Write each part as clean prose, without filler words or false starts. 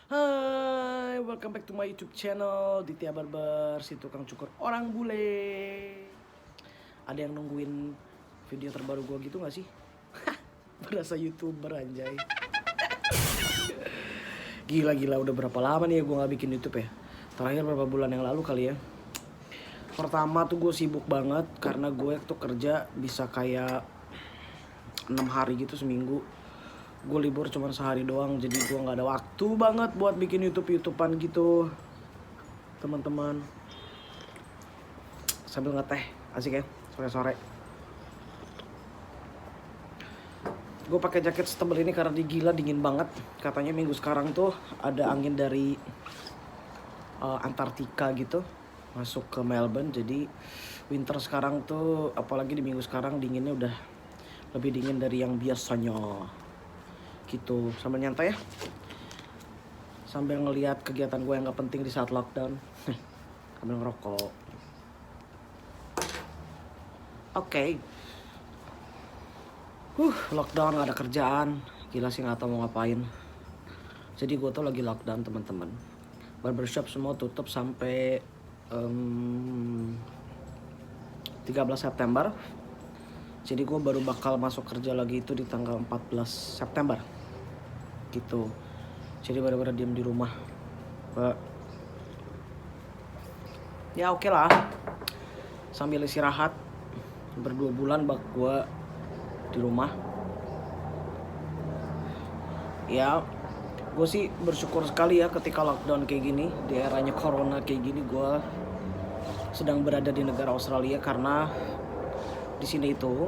Hai, welcome back to my YouTube channel Ditya Barber, si tukang cukur orang bule. Ada yang nungguin video terbaru gue gitu gak sih? Berasa YouTuber anjay. Gila, udah berapa lama nih ya gue gak bikin YouTube ya? Terakhir berapa bulan yang lalu kali ya. Pertama tuh gue sibuk banget karena gue tuh kerja bisa kayak 6 hari gitu seminggu. Gue libur cuma sehari doang, jadi gue nggak ada waktu banget buat bikin YouTubean gitu, teman-teman. Sambil ngeteh, asik ya, sore-sore. Gue pakai jaket setebel ini karena gila dingin banget. Katanya minggu sekarang tuh ada angin dari Antartika gitu masuk ke Melbourne, jadi winter sekarang tuh, apalagi di minggu sekarang dinginnya udah lebih dingin dari yang biasanya gitu. Sambil nyantai ya, sambil ngelihat kegiatan gue yang gak penting di saat lockdown. Sambil ngerokok. Oke. Lockdown gak ada kerjaan. Gila sih, gak tau mau ngapain. Jadi gue tuh lagi lockdown, teman-teman. Barbershop semua tutup sampai 13 September. Jadi gue baru bakal masuk kerja lagi itu di tanggal 14 September gitu. Jadi bener-bener diem di rumah. Ya oke lah, sambil istirahat. Berdua bulan bak gue di rumah. Ya gue sih bersyukur sekali ya ketika lockdown kayak gini, di eranya corona kayak gini, gue sedang berada di negara Australia. Karena di sini itu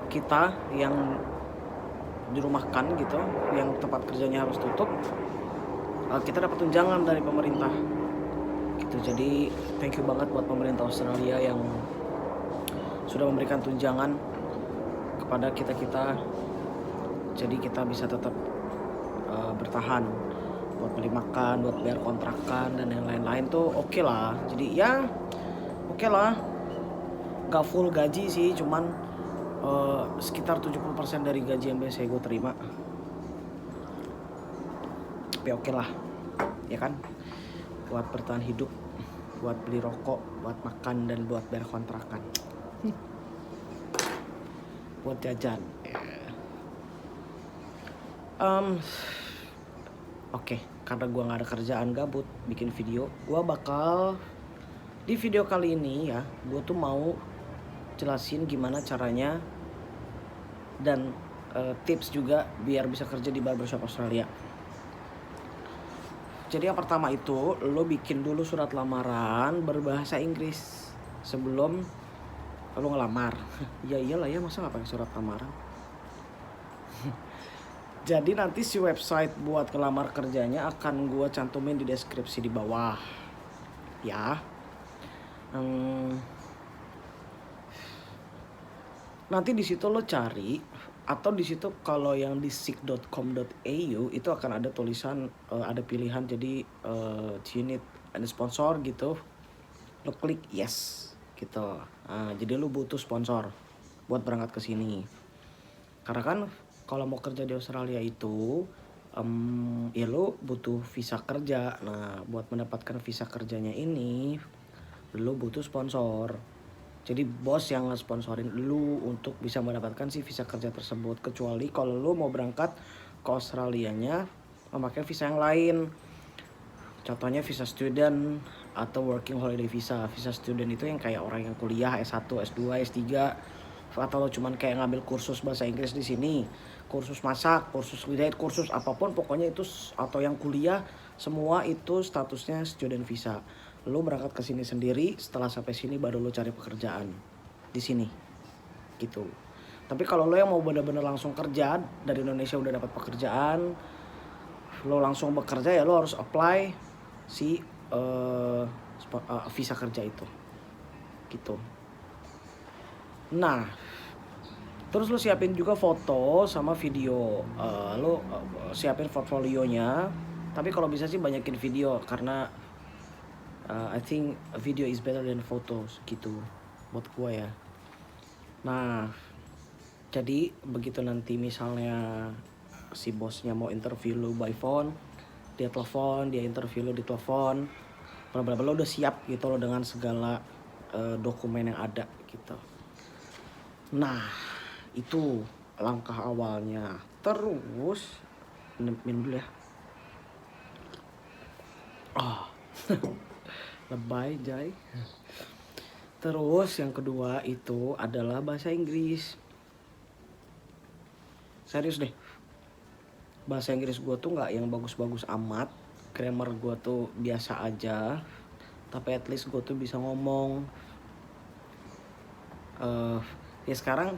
kita yang dirumahkan gitu, yang tempat kerjanya harus tutup, kita dapat tunjangan dari pemerintah gitu. Jadi thank you banget buat pemerintah Australia yang sudah memberikan tunjangan kepada kita. Jadi kita bisa tetap bertahan buat beli makan, buat bayar kontrakan dan yang lain-lain tuh oke lah. Jadi ya oke lah, gak full gaji sih, cuman sekitar 70% dari gaji yang biasa gue terima. Tapi oke lah, ya kan, buat bertahan hidup, buat beli rokok, buat makan, dan buat bayar kontrakan. Buat jajan. Oke, karena gue gak ada kerjaan, gabut bikin video, gue bakal di video kali ini ya, gue tuh mau jelasin gimana caranya dan tips juga biar bisa kerja di barbershop Australia. Jadi yang pertama itu, lo bikin dulu surat lamaran berbahasa Inggris sebelum lo ngelamar. Ya iyalah ya, masa gak pakai surat lamaran. Jadi nanti si website buat ngelamar kerjanya akan gue cantumin di deskripsi di bawah ya. Nanti di situ lo cari, atau di situ kalau yang di seek.com.au itu akan ada tulisan, ada pilihan, jadi unit ada sponsor gitu. Lo klik yes gitu. Jadi lo butuh sponsor buat berangkat ke sini. Karena kan kalau mau kerja di Australia itu ya lo butuh visa kerja. Nah, buat mendapatkan visa kerjanya ini lo butuh sponsor. Jadi bos yang nge-sponsorin lu untuk bisa mendapatkan si visa kerja tersebut. Kecuali kalau lu mau berangkat ke Australianya memakai visa yang lain. Contohnya visa student atau working holiday visa. Visa student itu yang kayak orang yang kuliah S1, S2, S3, atau lo cuman kayak ngambil kursus bahasa Inggris di sini, kursus masak, kursus lidah, kursus apapun pokoknya itu, atau yang kuliah, semua itu statusnya student visa. Lo berangkat ke sini sendiri, setelah sampai sini baru lo cari pekerjaan di sini gitu. Tapi kalau lo yang mau bener-bener langsung kerja dari Indonesia, udah dapat pekerjaan, lo langsung bekerja, ya lo harus apply si visa kerja itu gitu. Nah, terus lo siapin juga foto sama video. Lo siapin portfolionya. Tapi kalau bisa sih banyakin video, karena I think video is better than photos gitu buat gue ya. Nah, jadi begitu nanti misalnya si bosnya mau interview lu by phone, dia telepon, dia interview lu di telepon, bla bla bla, lo udah siap gitu lo dengan segala dokumen yang ada gitu. Nah itu langkah awalnya. Terus minum dulu ya. Lebay Jay. Terus yang kedua itu adalah bahasa Inggris. Serius deh, bahasa Inggris gue tuh gak yang bagus-bagus amat. Grammar gue tuh biasa aja, tapi at least gue tuh bisa ngomong. Ya sekarang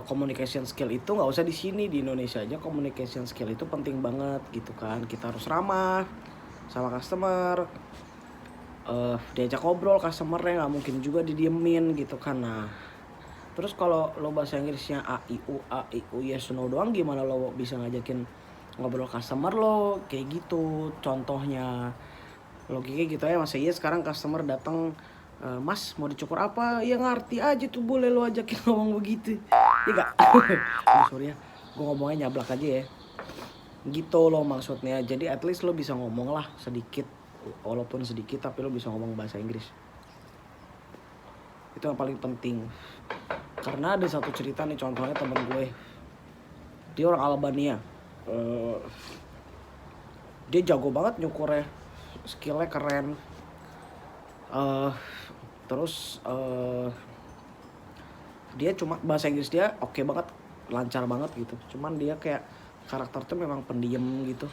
communication skill itu gak usah di sini, di Indonesia aja communication skill itu penting banget gitu kan. Kita harus ramah sama customer, diajak ngobrol customernya, gak mungkin juga didiemin gitu kan. Nah terus kalau lo bahasa Inggrisnya A I U yes no doang, gimana lo bisa ngajakin ngobrol customer lo kayak gitu. Contohnya logiknya gitu ya, masa iya sekarang customer datang, Mas mau dicukur apa? Ya ngerti aja tuh, boleh lo ajakin ngomong begitu. Iya gak? Sorry ya, gue ngomongnya nyablak aja ya. Gitu lo maksudnya. Jadi at least lo bisa ngomong lah sedikit, walaupun sedikit tapi lo bisa ngomong bahasa Inggris. Itu yang paling penting. Karena ada satu cerita nih, contohnya temen gue, dia orang Albania, dia jago banget nyukurnya, skillnya keren. Terus dia cuma bahasa Inggris dia oke banget, lancar banget gitu. Cuman dia kayak karakter tuh memang pendiam gitu,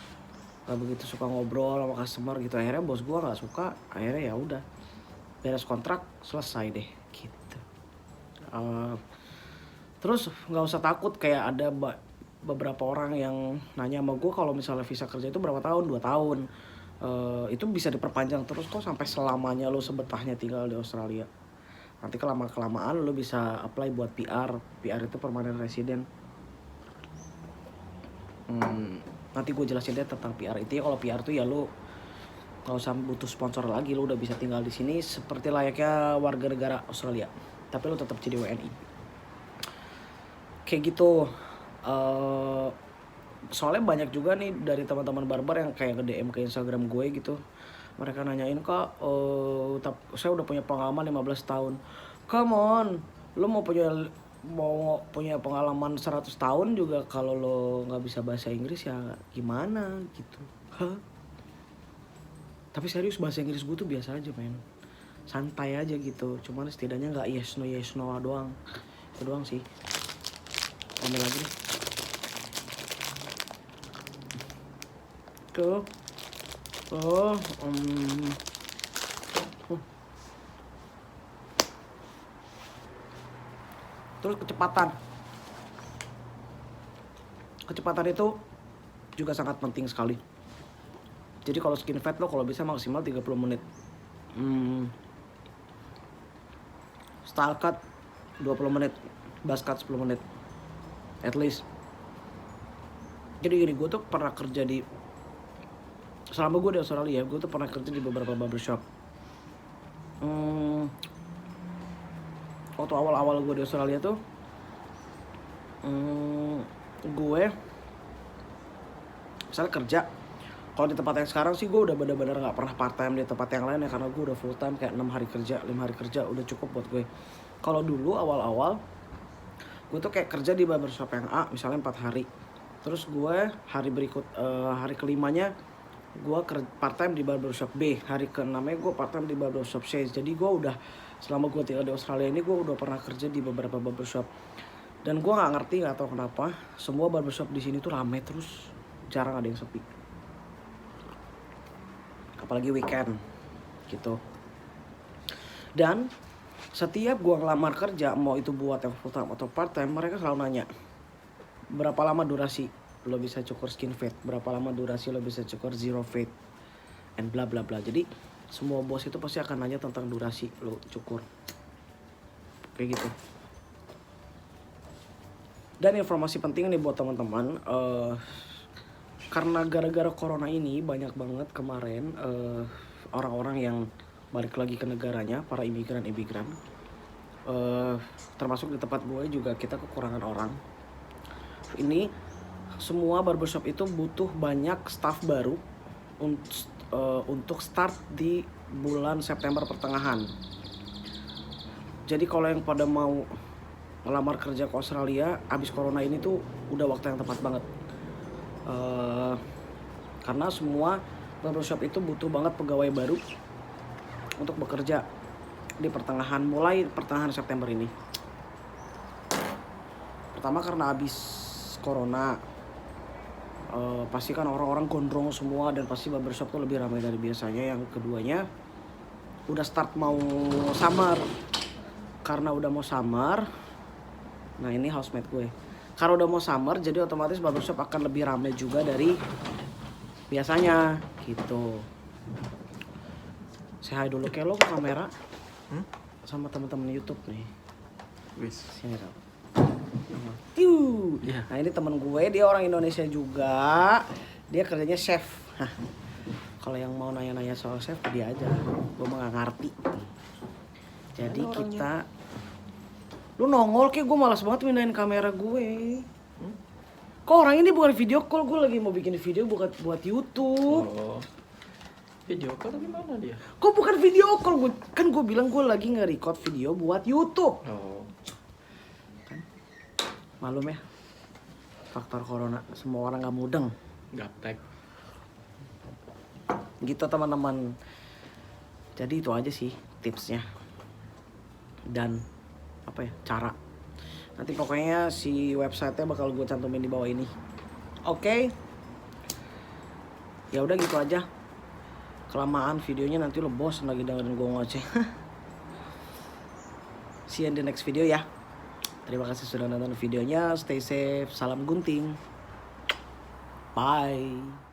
gak begitu suka ngobrol sama customer gitu. Akhirnya bos gue nggak suka, akhirnya ya udah beres kontrak selesai deh gitu. Terus nggak usah takut, kayak ada beberapa orang yang nanya sama gue kalau misalnya visa kerja itu berapa tahun, 2 tahun. Itu bisa diperpanjang terus kok sampai selamanya lo sebetahnya tinggal di Australia. Nanti kelamaan lo bisa apply buat PR. PR itu permanent resident. Nanti gue jelasin deh tentang PR itu ya. Kalau PR tuh ya lo nggak usah butuh sponsor lagi, lo udah bisa tinggal di sini seperti layaknya warga negara Australia, tapi lo tetap jadi WNI. Kayak gitu. Soalnya banyak juga nih dari teman-teman barbar yang kayak nge-DM ke Instagram gue gitu. Mereka nanyain, Kak, saya udah punya pengalaman 15 tahun. Come on, lo mau punya pengalaman 100 tahun juga kalau lo gak bisa bahasa Inggris ya gimana gitu. Tapi serius bahasa Inggris gue tuh biasa aja men, santai aja gitu. Cuman setidaknya gak yes no doang. Itu doang sih. Ambil lagi nih. Tuh. Terus kecepatan itu juga sangat penting sekali. Jadi kalau skin fade lo kalau bisa maksimal 30 menit. Style cut 20 menit, buzz cut 10 menit at least. Jadi gini, gue tuh pernah kerja selama gue di Australia, gue tuh pernah kerja di beberapa barbershop. Waktu awal-awal gue di Australia tuh, gue misalnya kerja, kalau di tempat yang sekarang sih gue udah benar-benar nggak pernah part time di tempat yang lain ya, karena gue udah full time kayak 6 hari kerja, 5 hari kerja udah cukup buat gue. Kalau dulu awal-awal gue tuh kayak kerja di barbershop yang A misalnya 4 hari, terus gue hari kelimanya gue part time di barbershop B, hari ke-6nya gue part time di barbershop C. Jadi gue udah, selama gue tinggal di Australia ini, gue udah pernah kerja di beberapa barbershop. Dan gue nggak ngerti, nggak tahu kenapa semua barbershop di sini tuh rame terus, jarang ada yang sepi. Apalagi weekend gitu. Dan setiap gue ngelamar kerja, mau itu buat yang full time atau part time, mereka selalu nanya berapa lama durasi lo bisa cukur skin fade, berapa lama durasi lo bisa cukur zero fade, and bla bla bla. Jadi semua bos itu pasti akan nanya tentang durasi lo cukur kayak gitu. Dan informasi penting nih buat teman-teman, karena gara-gara corona ini banyak banget kemarin orang-orang yang balik lagi ke negaranya, para imigran, termasuk di tempat gue juga kita kekurangan orang. Ini semua barbershop itu butuh banyak staff baru untuk start di bulan September pertengahan. Jadi kalau yang pada mau ngelamar kerja ke Australia abis corona ini tuh udah waktu yang tepat banget. Karena semua barbershop itu butuh banget pegawai baru untuk bekerja di mulai pertengahan September ini. Pertama karena abis corona, pasti kan orang-orang gondrong semua dan pasti barbershop tuh lebih ramai dari biasanya. Yang keduanya udah start mau summer. Karena udah mau summer, nah ini housemate gue. Karena udah mau summer, jadi otomatis barbershop akan lebih ramai juga dari biasanya gitu. Say hi dulu ke lo ke kamera. Sama teman-teman YouTube nih. Wis. Sini dong. Yeah. Nah ini teman gue, dia orang Indonesia juga. Dia kerjanya chef. Kalau yang mau nanya-nanya soal chef dia aja. Gue mah nggak ngerti. Jadi kita, lu nongol kayak gue malas banget mindahin kamera gue. Kok orang ini bukan video call, gue lagi mau bikin video buat YouTube. Oh. Video call gimana dia? Kok bukan video call? Kan gue bilang gue lagi nge-record video buat YouTube. Oh. Kan? Malum ya. Faktor corona, semua orang gak mudeng. Gaptek. Gitu teman-teman. Jadi itu aja sih tipsnya. Dan apa ya, cara. Nanti pokoknya si website-nya bakal gue cantumin di bawah ini. Oke. Ya udah gitu aja. Kelamaan videonya nanti lo bosan lagi dengerin gue ngoceh. See you in the next video ya. Terima kasih sudah nonton videonya. Stay safe. Salam gunting. Bye.